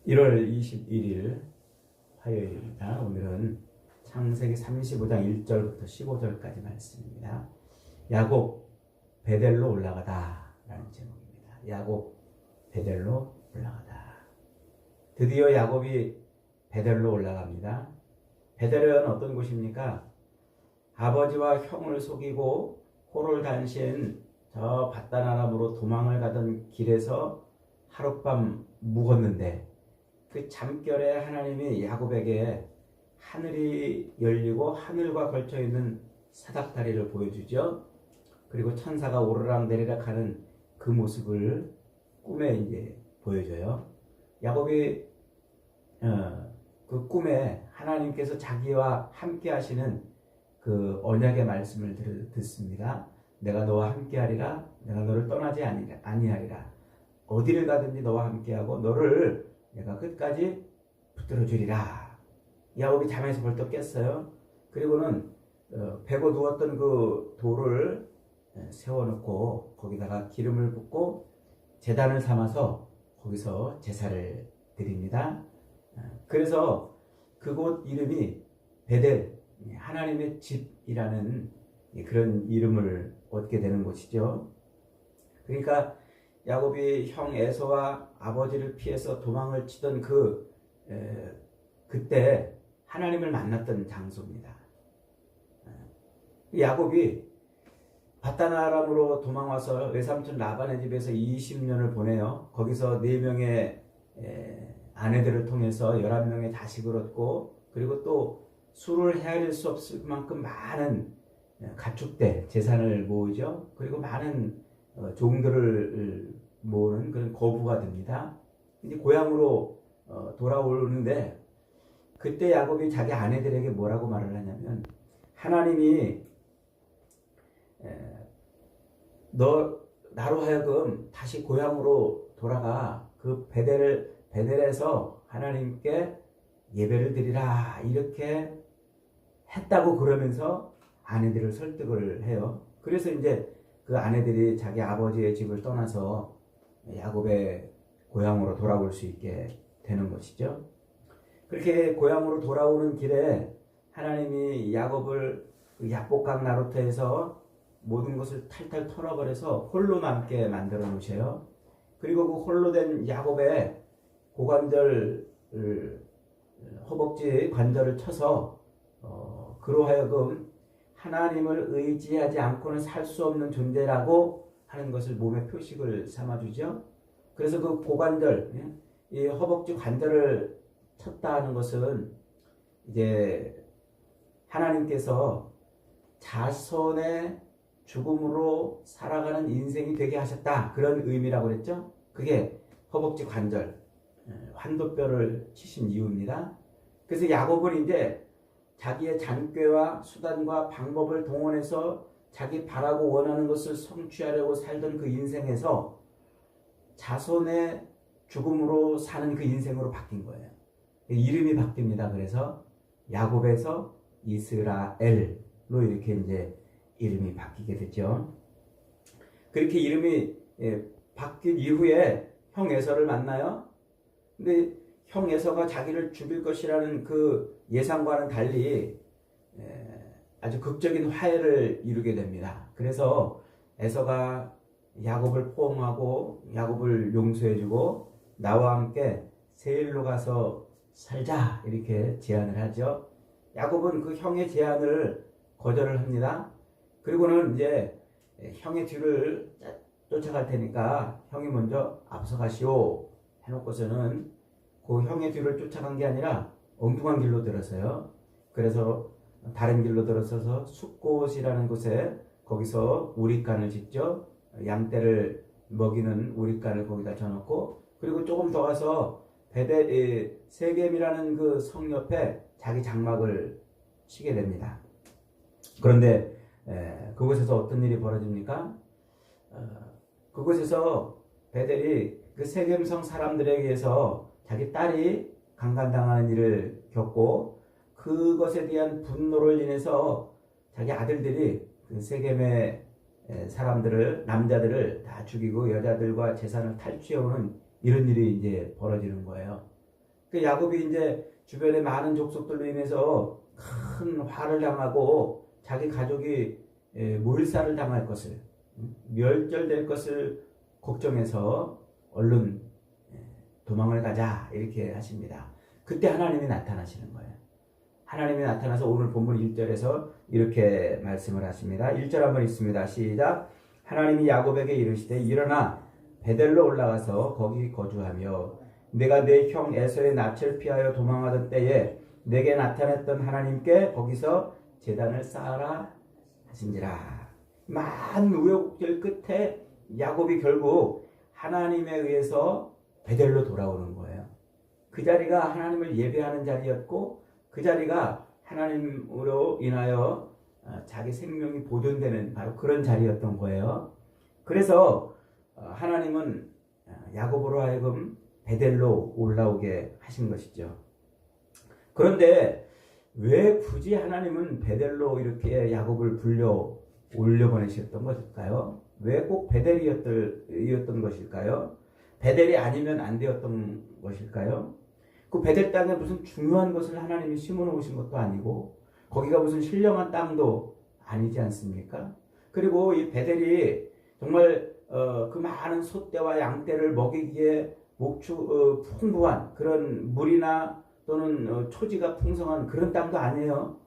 1월 21일 화요일입니다. 오늘은 창세기 35장 1절부터 15절까지 말씀입니다. 야곱 베델로 올라가다 라는 제목입니다. 야곱 베델로 올라가다. 드디어 야곱이 베델로 올라갑니다. 베델은 어떤 곳입니까? 아버지와 형을 속이고 호를 단신 저 밧단 아람으로 도망을 가던 길에서 하룻밤 묵었는데 그 잠결에 하나님이 야곱에게 하늘이 열리고 하늘과 걸쳐있는 사닥다리를 보여주죠. 그리고 천사가 오르락 내리락 하는 그 모습을 꿈에 이제 보여줘요. 야곱이 그 꿈에 하나님께서 자기와 함께 하시는 그 언약의 말씀을 듣습니다. 내가 너와 함께 하리라. 내가 너를 떠나지 아니하리라. 어디를 가든지 너와 함께하고 너를 내가 끝까지 붙들어 주리라. 야곱이 잠에서 벌떡 깼어요. 그리고는 베고 누웠던 그 돌을 세워놓고 거기다가 기름을 붓고 제단을 삼아서 거기서 제사를 드립니다. 그래서 그곳 이름이 베델, 하나님의 집이라는 그런 이름을 얻게 되는 곳이죠. 그러니까 야곱이 형 에서와 아버지를 피해서 도망을 치던 그때 하나님을 만났던 장소입니다. 야곱이 밧단 아람으로 도망와서 외삼촌 라반의 집에서 20년을 보내요. 거기서 4명의 아내들을 통해서 11명의 자식을 얻고, 그리고 또 수를 헤아릴 수 없을 만큼 많은 가축대 재산을 모으죠. 그리고 많은 종들을 모으는 그런 거부가 됩니다. 이제 고향으로 돌아오는데 그때 야곱이 자기 아내들에게 뭐라고 말을 하냐면, 하나님이 나로 하여금 다시 고향으로 돌아가 그 베델에서 하나님께 예배를 드리라 이렇게 했다고 그러면서 아내들을 설득을 해요. 그래서 이제 그 아내들이 자기 아버지의 집을 떠나서 야곱의 고향으로 돌아올 수 있게 되는 것이죠. 그렇게 고향으로 돌아오는 길에 하나님이 야곱을 그 약복강 나루터에서 모든 것을 탈탈 털어버려서 홀로 남게 만들어 놓으셔요. 그리고 그 홀로 된 야곱의 고관절, 허벅지 관절을 쳐서 그로 하여금 하나님을 의지하지 않고는 살 수 없는 존재라고 하는 것을 몸의 표식을 삼아주죠. 그래서 그 고관절, 이 허벅지 관절을 쳤다 하는 것은 이제 하나님께서 자손의 죽음으로 살아가는 인생이 되게 하셨다, 그런 의미라고 그랬죠. 그게 허벅지 관절, 환도뼈를 치신 이유입니다. 그래서 야곱은 이제 자기의 잔꾀와 수단과 방법을 동원해서 자기 바라고 원하는 것을 성취하려고 살던 그 인생에서 자손의 죽음으로 사는 그 인생으로 바뀐 거예요. 이름이 바뀝니다. 그래서 야곱에서 이스라엘로 이렇게 이제 이름이 바뀌게 되죠. 그렇게 이름이 바뀐 이후에 형 에서를 만나요. 근데 형 에서가 자기를 죽일 것이라는 그 예상과는 달리 아주 극적인 화해를 이루게 됩니다. 그래서 에서가 야곱을 포옹하고 야곱을 용서해주고 나와 함께 세일로 가서 살자 이렇게 제안을 하죠. 야곱은 그 형의 제안을 거절을 합니다. 그리고는 이제 형의 뒤를 쫓아갈 테니까 형이 먼저 앞서가시오 해놓고서는 그 형의 뒤를 쫓아간 게 아니라 엉뚱한 길로 들어서요. 그래서 다른 길로 들어서서 숫곳이라는 곳에 거기서 우릿간을 짓죠. 양떼를 먹이는 우릿간을 거기다 져놓고, 그리고 조금 더 가서 세겜이라는 그 성 옆에 자기 장막을 치게 됩니다. 그런데 그곳에서 어떤 일이 벌어집니까? 그곳에서 베델이 그 세겜성 사람들에 의해서 자기 딸이 강간당하는 일을 겪고, 그것에 대한 분노를 인해서 자기 아들들이 그 세겜의 사람들을, 남자들을 다 죽이고 여자들과 재산을 탈취해오는 이런 일이 이제 벌어지는 거예요. 그 야곱이 이제 주변에 많은 족속들로 인해서 큰 화를 당하고 자기 가족이 몰살을 당할 것을, 멸절될 것을 걱정해서 얼른 도망을 가자 이렇게 하십니다. 그때 하나님이 나타나시는 거예요. 하나님이 나타나서 오늘 본문 1절에서 이렇게 말씀을 하십니다. 1절 한번 읽습니다. 시작. 하나님이 야곱에게 이르시되 일어나 베델로 올라가서 거기 거주하며 내가 내 형 에서의 낯을 피하여 도망하던 때에 내게 나타났던 하나님께 거기서 제단을 쌓아라 하신지라. 많은 우여곡절 끝에 야곱이 결국 하나님에 의해서 베델로 돌아오는 거예요. 그 자리가 하나님을 예배하는 자리였고 그 자리가 하나님으로 인하여 자기 생명이 보존되는 바로 그런 자리였던 거예요. 그래서 하나님은 야곱으로 하여금 베델로 올라오게 하신 것이죠. 그런데 왜 굳이 하나님은 베델로 이렇게 야곱을 불려 올려보내셨던 것일까요? 왜 꼭 베델이었던 것일까요? 베델이 아니면 안 되었던 것일까요? 그 베델 땅에 무슨 중요한 것을 하나님이 심어 놓으신 것도 아니고 거기가 무슨 신령한 땅도 아니지 않습니까? 그리고 이 베델이 정말 그 많은 소떼와 양떼를 먹이기에 풍부한 그런 물이나 또는 초지가 풍성한 그런 땅도 아니에요.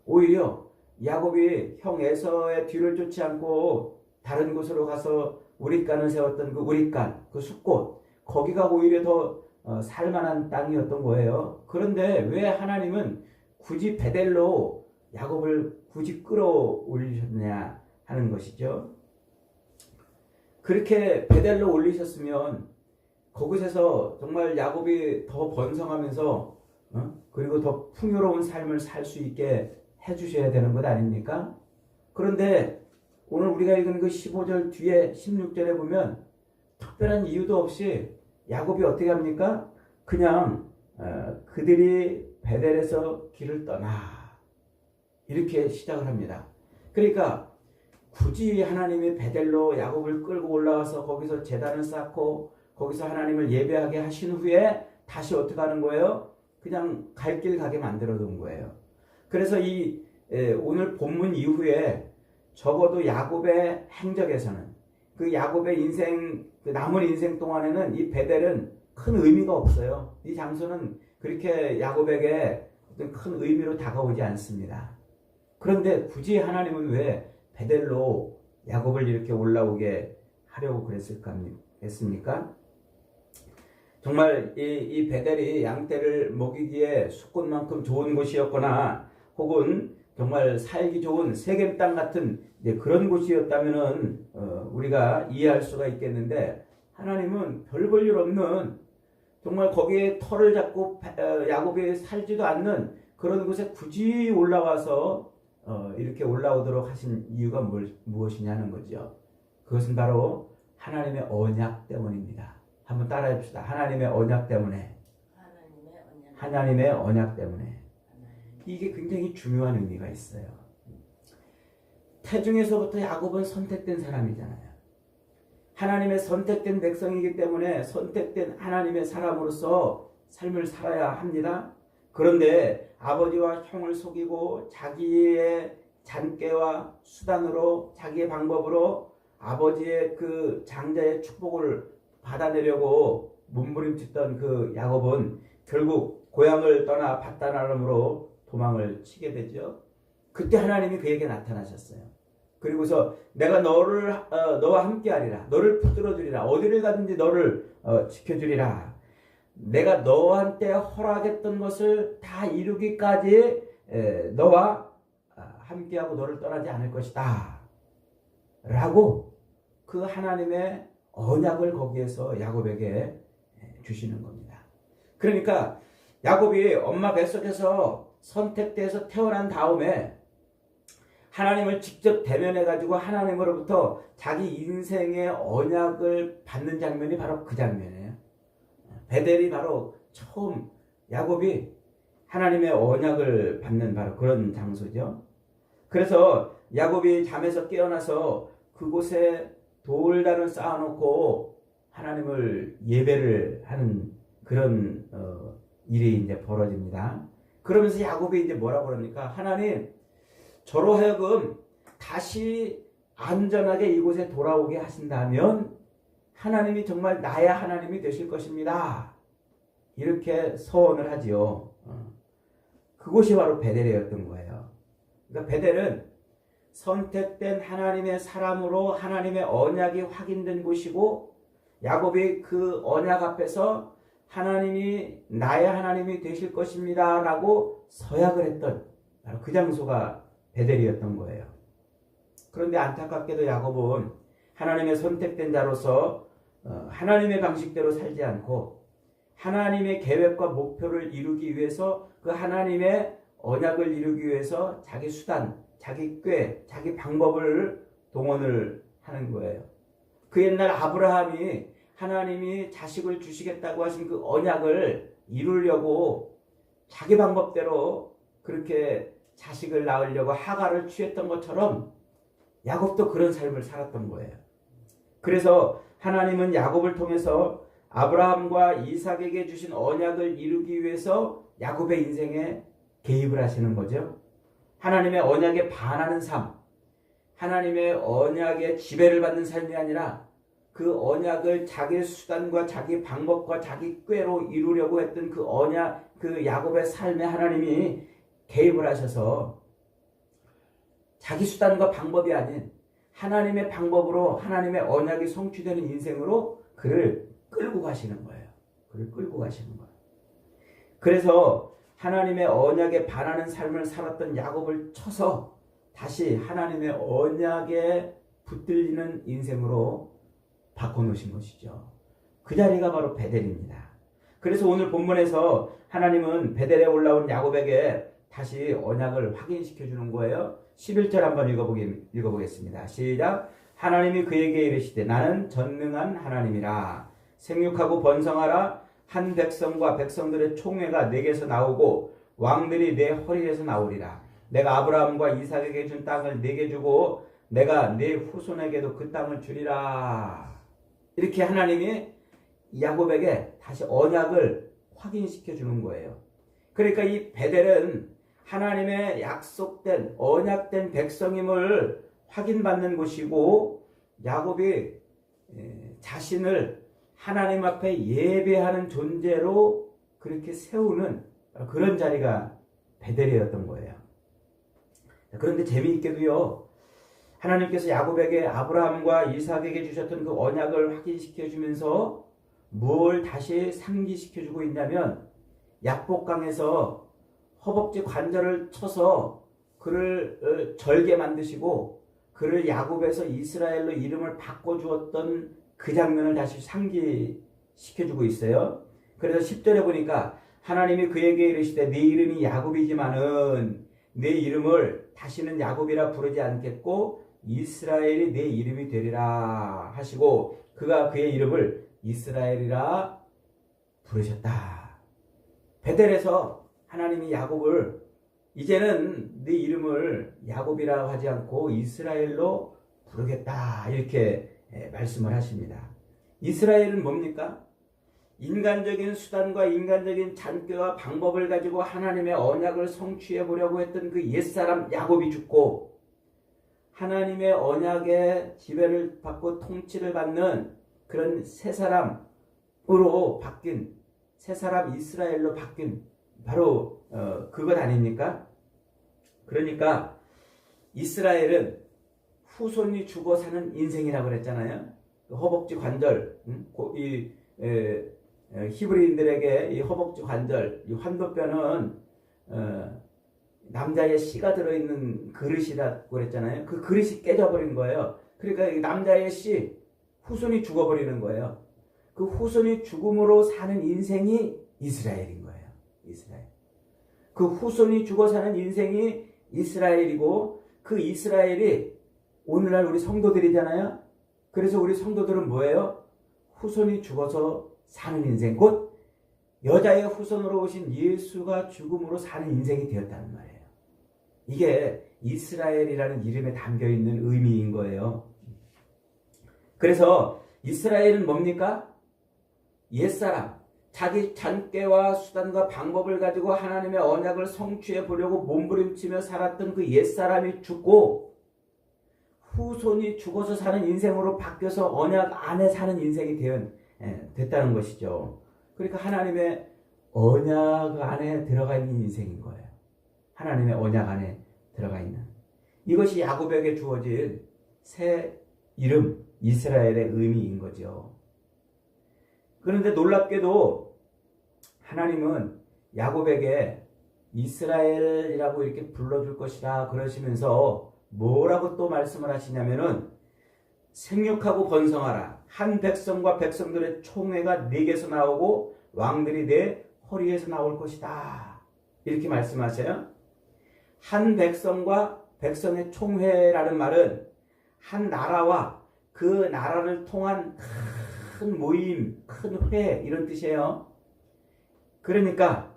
오히려 야곱이 형 에서의 뒤를 쫓지 않고 다른 곳으로 가서 우릿간을 세웠던 그 우릿간, 그 숲곳, 거기가 오히려 더 살만한 땅이었던 거예요. 그런데 왜 하나님은 굳이 베델로 야곱을 굳이 끌어올리셨냐 하는 것이죠. 그렇게 베델로 올리셨으면 그곳에서 정말 야곱이 더 번성하면서 그리고 더 풍요로운 삶을 살 수 있게 해주셔야 되는 것 아닙니까? 그런데 오늘 우리가 읽은 그 15절 뒤에 16절에 보면 특별한 이유도 없이 야곱이 어떻게 합니까? 그냥 그들이 베델에서 길을 떠나 이렇게 시작을 합니다. 그러니까 굳이 하나님이 베델로 야곱을 끌고 올라와서 거기서 제단을 쌓고 거기서 하나님을 예배하게 하신 후에 다시 어떻게 하는 거예요? 그냥 갈 길 가게 만들어 놓은 거예요. 그래서 이 오늘 본문 이후에 적어도 야곱의 행적에서는 그 야곱의 인생, 그 남은 인생 동안에는 이 베델은 큰 의미가 없어요. 이 장소는 그렇게 야곱에게 어떤 큰 의미로 다가오지 않습니다. 그런데 굳이 하나님은 왜 베델로 야곱을 이렇게 올라오게 하려고 그랬습니까? 정말 이 베델이 양떼를 먹이기에 숲곳만큼 좋은 곳이었거나 혹은 정말 살기 좋은 세겜 땅 같은 그런 곳이었다면은 우리가 이해할 수가 있겠는데 하나님은 별 볼 일 없는 정말 거기에 터를 잡고 야곱이 살지도 않는 그런 곳에 굳이 올라와서 이렇게 올라오도록 하신 이유가 무엇이냐는 거죠. 그것은 바로 하나님의 언약 때문입니다. 한번 따라해 봅시다. 하나님의 언약 때문에. 하나님의 언약 때문에. 이게 굉장히 중요한 의미가 있어요. 태중에서부터 야곱은 선택된 사람이잖아요. 하나님의 선택된 백성이기 때문에 선택된 하나님의 사람으로서 삶을 살아야 합니다. 그런데 아버지와 형을 속이고 자기의 잔꾀와 수단으로 자기의 방법으로 아버지의 그 장자의 축복을 받아내려고 몸부림쳤던 그 야곱은 결국 고향을 떠나 밧단아람으로 도망을 치게 되죠. 그때 하나님이 그에게 나타나셨어요. 그리고서 내가 너와 함께하리라. 너를 붙들어주리라. 어디를 가든지 너를 지켜주리라. 내가 너한테 허락했던 것을 다 이루기까지 너와 함께하고 너를 떠나지 않을 것이다. 라고 그 하나님의 언약을 거기에서 야곱에게 주시는 겁니다. 그러니까 야곱이 엄마 뱃속에서 선택돼서 태어난 다음에 하나님을 직접 대면해가지고 하나님으로부터 자기 인생의 언약을 받는 장면이 바로 그 장면이에요. 베델이 바로 처음 야곱이 하나님의 언약을 받는 바로 그런 장소죠. 그래서 야곱이 잠에서 깨어나서 그곳에 돌단을 쌓아놓고 하나님을 예배를 하는 그런 일이 이제 벌어집니다. 그러면서 야곱이 이제 뭐라고 그럽니까? 하나님, 저로 하여금 다시 안전하게 이곳에 돌아오게 하신다면 하나님이 정말 나의 하나님이 되실 것입니다. 이렇게 서원을 하지요. 그곳이 바로 베델이었던 거예요. 그러니까 베델은 선택된 하나님의 사람으로 하나님의 언약이 확인된 곳이고, 야곱이 그 언약 앞에서 하나님이 나의 하나님이 되실 것입니다 라고 서약을 했던 바로 그 장소가 베델이었던 거예요. 그런데 안타깝게도 야곱은 하나님의 선택된 자로서 하나님의 방식대로 살지 않고 하나님의 계획과 목표를 이루기 위해서, 그 하나님의 언약을 이루기 위해서 자기 수단, 자기 꾀, 자기 방법을 동원을 하는 거예요. 그 옛날 아브라함이 하나님이 자식을 주시겠다고 하신 그 언약을 이루려고 자기 방법대로 그렇게 자식을 낳으려고 하가를 취했던 것처럼 야곱도 그런 삶을 살았던 거예요. 그래서 하나님은 야곱을 통해서 아브라함과 이삭에게 주신 언약을 이루기 위해서 야곱의 인생에 개입을 하시는 거죠. 하나님의 언약에 반하는 삶, 하나님의 언약에 지배를 받는 삶이 아니라 그 언약을 자기 수단과 자기 방법과 자기 꾀로 이루려고 했던 그 언약, 그 야곱의 삶에 하나님이 개입을 하셔서 자기 수단과 방법이 아닌 하나님의 방법으로 하나님의 언약이 성취되는 인생으로 그를 끌고 가시는 거예요. 그를 끌고 가시는 거예요. 그래서 하나님의 언약에 반하는 삶을 살았던 야곱을 쳐서 다시 하나님의 언약에 붙들리는 인생으로 바꿔놓으신 것이죠. 그 자리가 바로 베델입니다. 그래서 오늘 본문에서 하나님은 베델에 올라온 야곱에게 다시 언약을 확인시켜 주는 거예요. 11절 한번 읽어보겠습니다. 시작. 하나님이 그에게 이르시되 나는 전능한 하나님이라. 생육하고 번성하라. 한 백성과 백성들의 총회가 내게서 나오고 왕들이 내 허리에서 나오리라. 내가 아브라함과 이삭에게 준 땅을 내게 주고 내가 내 후손에게도 그 땅을 주리라. 이렇게 하나님이 야곱에게 다시 언약을 확인시켜 주는 거예요. 그러니까 이 베델은 하나님의 약속된 언약된 백성임을 확인받는 곳이고, 야곱이 자신을 하나님 앞에 예배하는 존재로 그렇게 세우는 그런 자리가 베델이었던 거예요. 그런데 재미있게도요, 하나님께서 야곱에게 아브라함과 이삭에게 주셨던 그 언약을 확인시켜 주면서 뭘 다시 상기시켜 주고 있냐면, 약복강에서 허벅지 관절을 쳐서 그를 절게 만드시고 그를 야곱에서 이스라엘로 이름을 바꿔주었던 그 장면을 다시 상기시켜주고 있어요. 그래서 10절에 보니까 하나님이 그에게 이르시되 네 이름이 야곱이지만은 네 이름을 다시는 야곱이라 부르지 않겠고 이스라엘이 네 이름이 되리라 하시고 그가 그의 이름을 이스라엘이라 부르셨다. 베델에서 하나님이 야곱을 이제는 네 이름을 야곱이라고 하지 않고 이스라엘로 부르겠다 이렇게 말씀을 하십니다. 이스라엘은 뭡니까? 인간적인 수단과 인간적인 잔꾀와 방법을 가지고 하나님의 언약을 성취해 보려고 했던 그 옛사람 야곱이 죽고 하나님의 언약의 지배를 받고 통치를 받는 그런 새 사람으로 바뀐 새 사람 이스라엘로 바뀐 바로 그것 아닙니까? 그러니까 이스라엘은 후손이 죽어 사는 인생이라고 그랬잖아요. 허벅지 관절, 히브리인들에게 이 허벅지 관절, 이 환도뼈는 남자의 씨가 들어있는 그릇이라고 그랬잖아요. 그 그릇이 깨져버린 거예요. 그러니까 이 남자의 씨, 후손이 죽어버리는 거예요. 그 후손이 죽음으로 사는 인생이 이스라엘인 거예요. 이스라엘. 그 후손이 죽어 사는 인생이 이스라엘이고 그 이스라엘이 오늘날 우리 성도들이잖아요. 그래서 우리 성도들은 뭐예요? 후손이 죽어서 사는 인생, 곧 여자의 후손으로 오신 예수가 죽음으로 사는 인생이 되었다는 말이에요. 이게 이스라엘이라는 이름에 담겨있는 의미인 거예요. 그래서 이스라엘은 뭡니까? 옛사람, 자기 잔꾀와 수단과 방법을 가지고 하나님의 언약을 성취해 보려고 몸부림치며 살았던 그 옛사람이 죽고 후손이 죽어서 사는 인생으로 바뀌어서 언약 안에 사는 인생이 됐다는 것이죠. 그러니까 하나님의 언약 안에 들어가 있는 인생인 거예요. 하나님의 언약 안에 들어가 있는. 이것이 야곱에게 주어진 새 이름 이스라엘의 의미인 거죠. 그런데 놀랍게도 하나님은 야곱에게 이스라엘이라고 이렇게 불러줄 것이다 그러시면서 뭐라고 또 말씀을 하시냐면은 생육하고 번성하라. 한 백성과 백성들의 총회가 네게서 나오고 왕들이 네 허리에서 나올 것이다. 이렇게 말씀하세요. 한 백성과 백성의 총회라는 말은 한 나라와 그 나라를 통한 큰 모임, 큰 회 이런 뜻이에요. 그러니까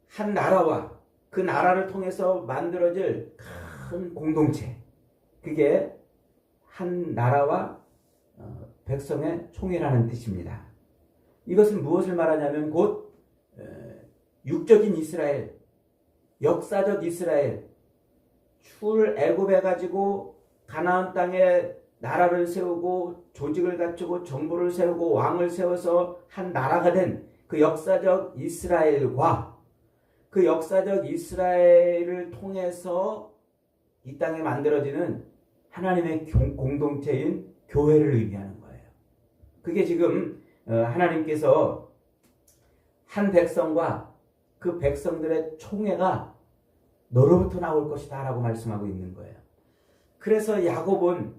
한 나라와 그 나라를 통해서 만들어질 큰 공동체, 그게 한 나라와 백성의 총회라는 뜻입니다. 이것은 무엇을 말하냐면 곧 육적인 이스라엘, 역사적 이스라엘, 출애굽해 가지고 가나안 땅에 나라를 세우고 조직을 갖추고 정부를 세우고 왕을 세워서 한 나라가 된 그 역사적 이스라엘과 그 역사적 이스라엘을 통해서 이 땅에 만들어지는 하나님의 공동체인 교회를 의미하는 거예요. 그게 지금 하나님께서 한 백성과 그 백성들의 총회가 너로부터 나올 것이다 라고 말씀하고 있는 거예요. 그래서 야곱은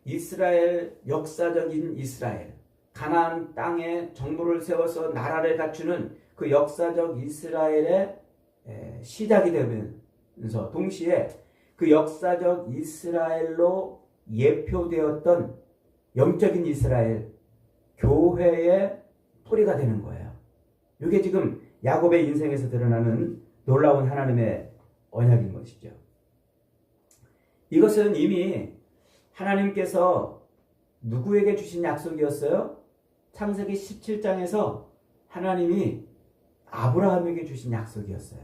이스라엘, 역사적인 이스라엘, 가나안 땅에 정부를 세워서 나라를 갖추는 그 역사적 이스라엘의 시작이 되면서 동시에 그 역사적 이스라엘로 예표되었던 영적인 이스라엘, 교회의 뿌리가 되는 거예요. 이게 지금 야곱의 인생에서 드러나는 놀라운 하나님의 언약인 것이죠. 이것은 이미 하나님께서 누구에게 주신 약속이었어요? 창세기 17장에서 하나님이 아브라함에게 주신 약속이었어요.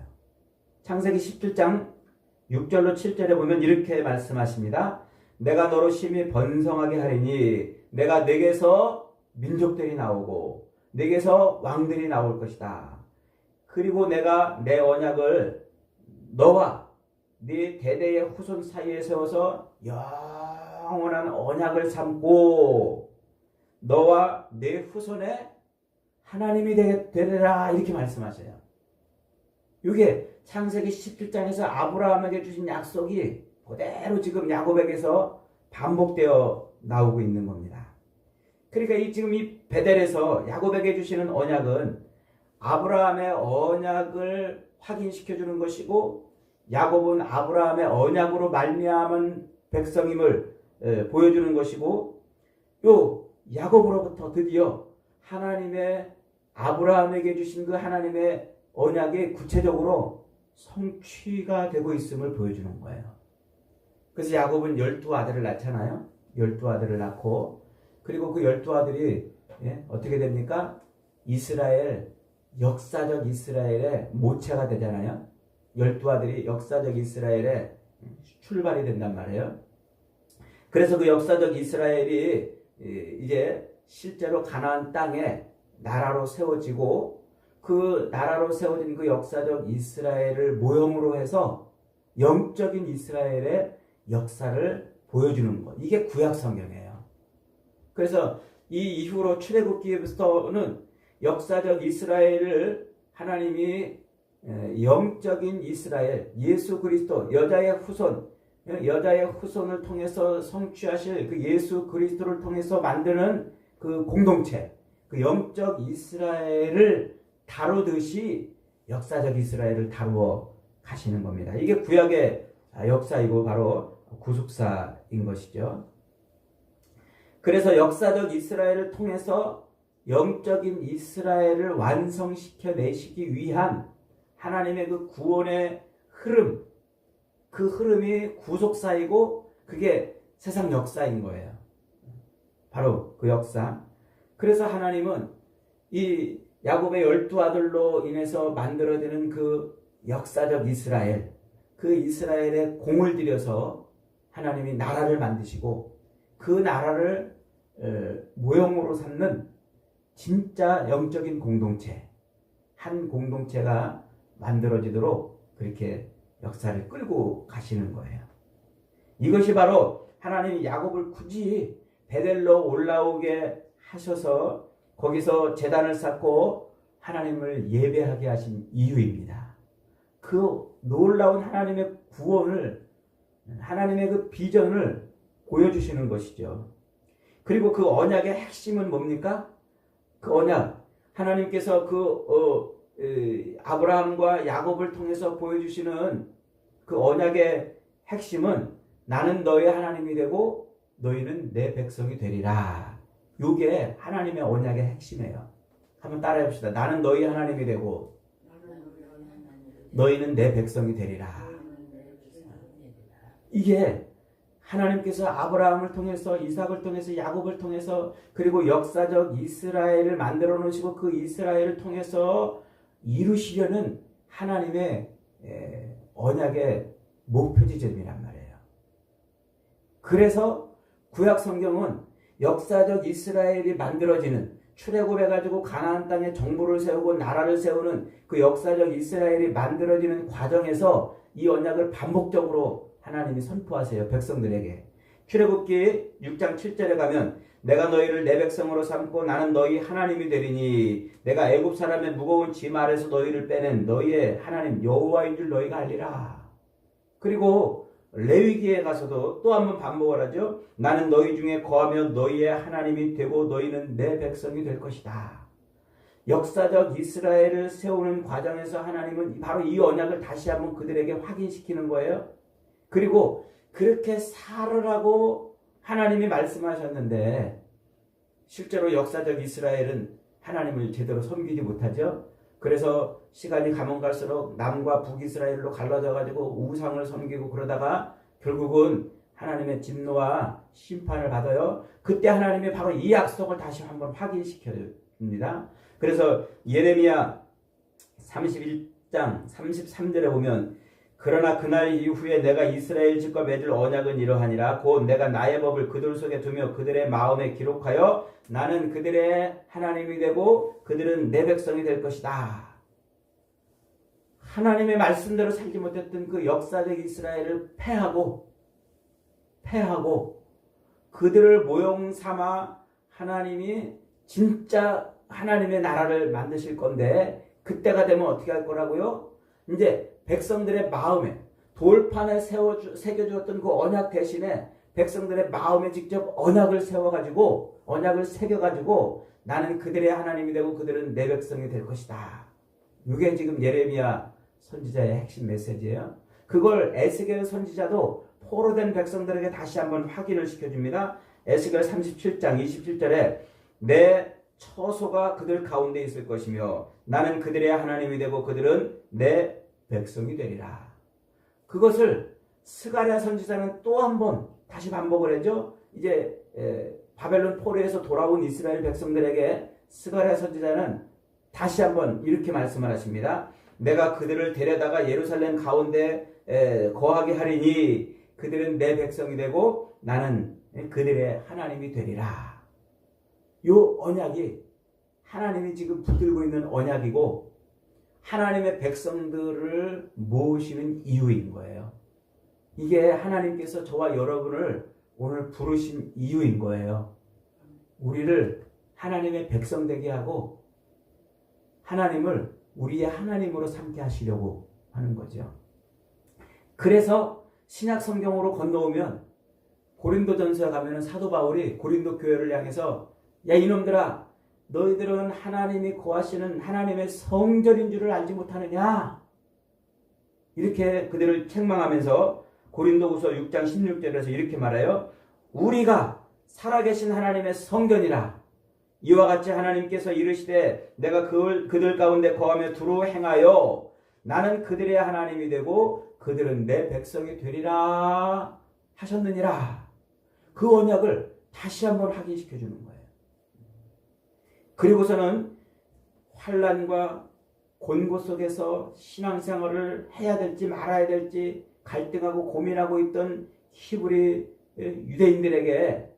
창세기 17장 6절로 7절에 보면 이렇게 말씀하십니다. 내가 너로 심히 번성하게 하리니 내가 내게서 민족들이 나오고 내게서 왕들이 나올 것이다. 그리고 내가 내 언약을 너와 네 대대의 후손 사이에 세워서 영원한 언약을 삼고 너와 네 후손의 하나님이 되리라 이렇게 말씀하셔요. 이게 창세기 17장에서 아브라함에게 주신 약속이 그대로 지금 야곱에게서 반복되어 나오고 있는 겁니다. 그러니까 지금 이 베델에서 야곱에게 주시는 언약은 아브라함의 언약을 확인시켜주는 것이고 야곱은 아브라함의 언약으로 말미암은 백성임을 보여주는 것이고 요 야곱으로부터 드디어 하나님의 아브라함에게 주신 그 하나님의 언약이 구체적으로 성취가 되고 있음을 보여주는 거예요. 그래서 야곱은 12아들을 낳잖아요. 12아들을 낳고 그리고 그 12아들이 어떻게 됩니까? 이스라엘, 역사적 이스라엘의 모체가 되잖아요. 12아들이 역사적 이스라엘의 출발이 된단 말이에요. 그래서 그 역사적 이스라엘이 이제 실제로 가나안 땅에 나라로 세워지고 그 나라로 세워진 그 역사적 이스라엘을 모형으로 해서 영적인 이스라엘의 역사를 보여주는 것. 이게 구약 성경이에요. 그래서 이 이후로 출애굽기부터는 역사적 이스라엘을 하나님이 영적인 이스라엘, 예수 그리스도, 여자의 후손을 통해서 성취하실 그 예수 그리스도를 통해서 만드는 그 공동체, 그 영적 이스라엘을 다루듯이 역사적 이스라엘을 다루어 가시는 겁니다. 이게 구약의 역사이고 바로 구속사인 것이죠. 그래서 역사적 이스라엘을 통해서 영적인 이스라엘을 완성시켜 내시기 위한 하나님의 그 구원의 흐름, 그 흐름이 구속사이고 그게 세상 역사인 거예요. 바로 그 역사. 그래서 하나님은 이 야곱의 12아들로 인해서 만들어지는 그 역사적 이스라엘, 그 이스라엘에 공을 들여서 하나님이 나라를 만드시고 그 나라를 모형으로 삼는 진짜 영적인 공동체, 한 공동체가 만들어지도록 그렇게 역사를 끌고 가시는 거예요. 이것이 바로 하나님이 야곱을 굳이 베델로 올라오게 하셔서 거기서 제단을 쌓고 하나님을 예배하게 하신 이유입니다. 그 놀라운 하나님의 구원을, 하나님의 그 비전을 보여주시는 것이죠. 그리고 그 언약의 핵심은 뭡니까? 그 언약, 하나님께서 아브라함과 야곱을 통해서 보여주시는 그 언약의 핵심은 나는 너의 하나님이 되고 너희는 내 백성이 되리라. 이게 하나님의 언약의 핵심이에요. 한번 따라해 봅시다. 나는 너희 하나님이 되고 너희는 내 백성이 되리라. 이게 하나님께서 아브라함을 통해서, 이삭을 통해서, 야곱을 통해서, 그리고 역사적 이스라엘을 만들어 놓으시고 그 이스라엘을 통해서 이루시려는 하나님의 언약의 목표 지점이란 말이에요. 그래서 구약 성경은 역사적 이스라엘이 만들어지는, 출애굽해가지고 가나안 땅에 정부를 세우고 나라를 세우는 그 역사적 이스라엘이 만들어지는 과정에서 이 언약을 반복적으로 하나님이 선포하세요. 백성들에게. 출애굽기 6장 7절에 가면 내가 너희를 내 백성으로 삼고 나는 너희 하나님이 되리니 내가 애굽 사람의 무거운 짐 아래서 너희를 빼낸 너희의 하나님 여호와인 줄 너희가 알리라. 그리고 레위기에 가서도 또 한 번 반복을 하죠. 나는 너희 중에 거하며 너희의 하나님이 되고 너희는 내 백성이 될 것이다. 역사적 이스라엘을 세우는 과정에서 하나님은 바로 이 언약을 다시 한번 그들에게 확인시키는 거예요. 그리고 그렇게 살으라고 하나님이 말씀하셨는데 실제로 역사적 이스라엘은 하나님을 제대로 섬기지 못하죠. 그래서 시간이 가면 갈수록 남과 북이스라엘로 갈라져 가지고 우상을 섬기고 그러다가 결국은 하나님의 진노와 심판을 받아요. 그때 하나님이 바로 이 약속을 다시 한번 확인시켜 줍니다. 그래서 예레미야 31장 33절에 보면 그러나 그날 이후에 내가 이스라엘 집과 맺을 언약은 이러하니라. 곧 내가 나의 법을 그들 속에 두며 그들의 마음에 기록하여 나는 그들의 하나님이 되고 그들은 내 백성이 될 것이다. 하나님의 말씀대로 살지 못했던 그 역사적 이스라엘을 패하고 그들을 모형 삼아 하나님이 진짜 하나님의 나라를 만드실 건데 그때가 되면 어떻게 할 거라고요? 이제 백성들의 마음에 돌판에 새겨주었던 그 언약 대신에 백성들의 마음에 직접 언약을 세워가지고 언약을 새겨가지고 나는 그들의 하나님이 되고 그들은 내 백성이 될 것이다. 이게 지금 예레미야 선지자의 핵심 메시지예요. 그걸 에스겔 선지자도 포로된 백성들에게 다시 한번 확인을 시켜줍니다. 에스겔 37장 27절에 내 처소가 그들 가운데 있을 것이며 나는 그들의 하나님이 되고 그들은 내 백성이 되리라. 그것을 스가랴 선지자는 또 한 번 다시 반복을 하죠. 이제 바벨론 포로에서 돌아온 이스라엘 백성들에게 스가랴 선지자는 다시 한번 이렇게 말씀을 하십니다. 내가 그들을 데려다가 예루살렘 가운데 거하게 하리니 그들은 내 백성이 되고 나는 그들의 하나님이 되리라. 요 언약이 하나님이 지금 붙들고 있는 언약이고 하나님의 백성들을 모으시는 이유인 거예요. 이게 하나님께서 저와 여러분을 오늘 부르신 이유인 거예요. 우리를 하나님의 백성 되게 하고 하나님을 우리의 하나님으로 삼게 하시려고 하는 거죠. 그래서 신약 성경으로 건너오면 고린도전서에 가면 사도 바울이 고린도 교회를 향해서 야 이놈들아 너희들은 하나님이 거하시는 하나님의 성전인 줄을 알지 못하느냐 이렇게 그들을 책망하면서 고린도후서 6장 16절에서 이렇게 말해요. 우리가 살아계신 하나님의 성전이라. 이와 같이 하나님께서 이르시되 내가 그들 가운데 거하며 두루 행하여 나는 그들의 하나님이 되고 그들은 내 백성이 되리라 하셨느니라. 그 언약을 다시 한번 확인시켜 주는 거예요. 그리고서는 환난과 곤고 속에서 신앙생활을 해야 될지 말아야 될지 갈등하고 고민하고 있던 히브리 유대인들에게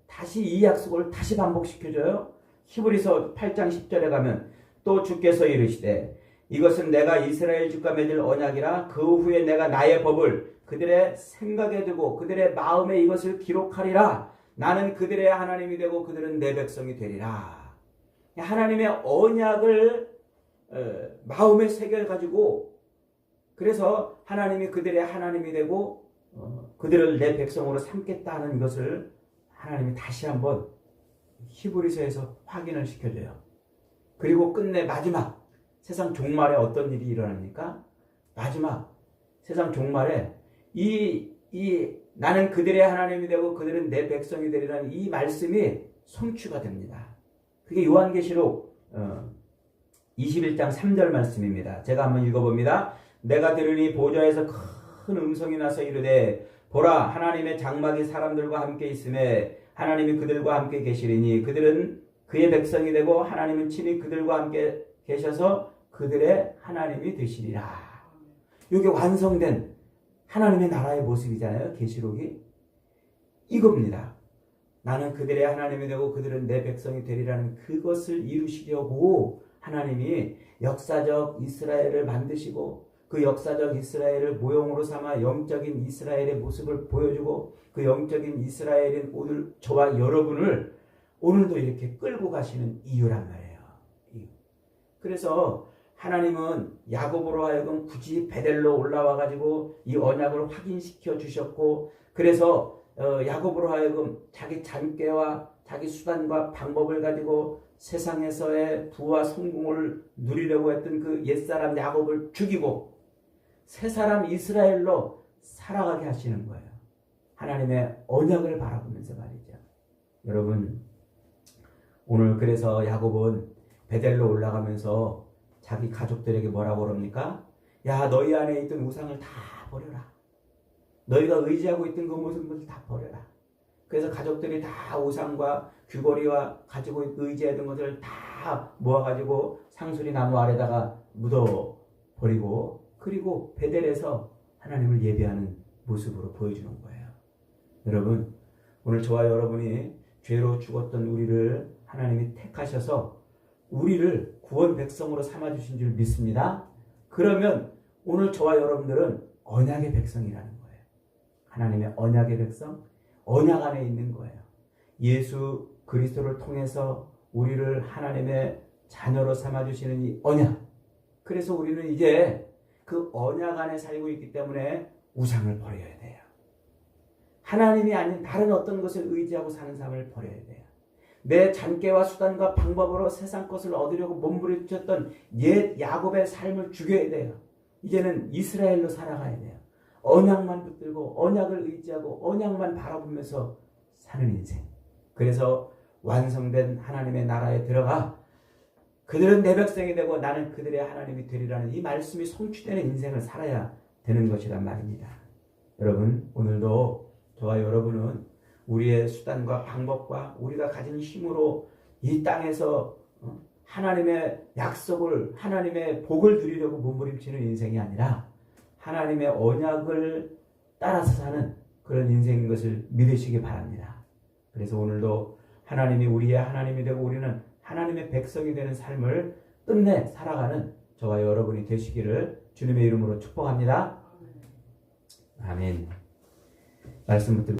다시 이 약속을 다시 반복시켜줘요. 히브리서 8장 10절에 가면 또 주께서 이르시되 이것은 내가 이스라엘 집과 맺을 언약이라 그 후에 내가 나의 법을 그들의 생각에 두고 그들의 마음에 이것을 기록하리라. 나는 그들의 하나님이 되고 그들은 내 백성이 되리라. 하나님의 언약을 마음에 새겨가지고 그래서 하나님이 그들의 하나님이 되고 그들을 내 백성으로 삼겠다는 것을 하나님이 다시 한번 히브리서에서 확인을 시켜줘요. 그리고 끝내 마지막 세상 종말에 어떤 일이 일어납니까? 마지막 세상 종말에 나는 그들의 하나님이 되고 그들은 내 백성이 되리라는 이 말씀이 성취가 됩니다. 그게 요한계시록 21장 3절 말씀입니다. 제가 한번 읽어봅니다. 내가 들으니 보좌에서 큰 음성이 나서 이르되 보라 하나님의 장막이 사람들과 함께 있음에 하나님이 그들과 함께 계시리니 그들은 그의 백성이 되고 하나님은 친히 그들과 함께 계셔서 그들의 하나님이 되시리라. 이게 완성된 하나님의 나라의 모습이잖아요. 계시록이 이겁니다. 나는 그들의 하나님이 되고 그들은 내 백성이 되리라는 그것을 이루시려고 하나님이 역사적 이스라엘을 만드시고 그 역사적 이스라엘을 모형으로 삼아 영적인 이스라엘의 모습을 보여주고 그 영적인 이스라엘인 오늘 저와 여러분을 오늘도 이렇게 끌고 가시는 이유란 말이에요. 그래서 하나님은 야곱으로 하여금 굳이 베델로 올라와 가지고 이 언약을 확인시켜 주셨고 그래서 야곱으로 하여금 자기 잔꾀와 자기 수단과 방법을 가지고 세상에서의 부와 성공을 누리려고 했던 그 옛사람 야곱을 죽이고 새 사람 이스라엘로 살아가게 하시는 거예요. 하나님의 언약을 바라보면서 말이죠. 여러분 오늘 그래서 야곱은 베델로 올라가면서 자기 가족들에게 뭐라고 그럽니까? 야 너희 안에 있던 우상을 다 버려라. 너희가 의지하고 있던 그 모든 것을 다 버려라. 그래서 가족들이 다 우상과 귀걸이와 가지고 의지하던 것을 다 모아가지고 상수리 나무 아래다가 묻어버리고 그리고 베델에서 하나님을 예배하는 모습으로 보여주는 거예요. 여러분 오늘 저와 여러분이 죄로 죽었던 우리를 하나님이 택하셔서 우리를 구원 백성으로 삼아주신 줄 믿습니다. 그러면 오늘 저와 여러분들은 언약의 백성이라는 거예요. 하나님의 언약의 백성, 언약 안에 있는 거예요. 예수 그리스도를 통해서 우리를 하나님의 자녀로 삼아주시는 이 언약. 그래서 우리는 이제 그 언약 안에 살고 있기 때문에 우상을 버려야 돼요. 하나님이 아닌 다른 어떤 것을 의지하고 사는 삶을 버려야 돼요. 내 잔꾀와 수단과 방법으로 세상 것을 얻으려고 몸부림쳤던 옛 야곱의 삶을 죽여야 돼요. 이제는 이스라엘로 살아가야 돼요. 언약만 붙들고 언약을 의지하고 언약만 바라보면서 사는 인생. 그래서 완성된 하나님의 나라에 들어가 그들은 내 백성이 되고 나는 그들의 하나님이 되리라는 이 말씀이 성취되는 인생을 살아야 되는 것이란 말입니다. 여러분 오늘도 저와 여러분은 우리의 수단과 방법과 우리가 가진 힘으로 이 땅에서 하나님의 약속을 하나님의 복을 누리려고 몸부림치는 인생이 아니라 하나님의 언약을 따라서 사는 그런 인생인 것을 믿으시기 바랍니다. 그래서 오늘도 하나님이 우리의 하나님이 되고 우리는 하나님의 백성이 되는 삶을 끝내 살아가는 저와 여러분이 되시기를 주님의 이름으로 축복합니다. 아멘. 말씀 붙들고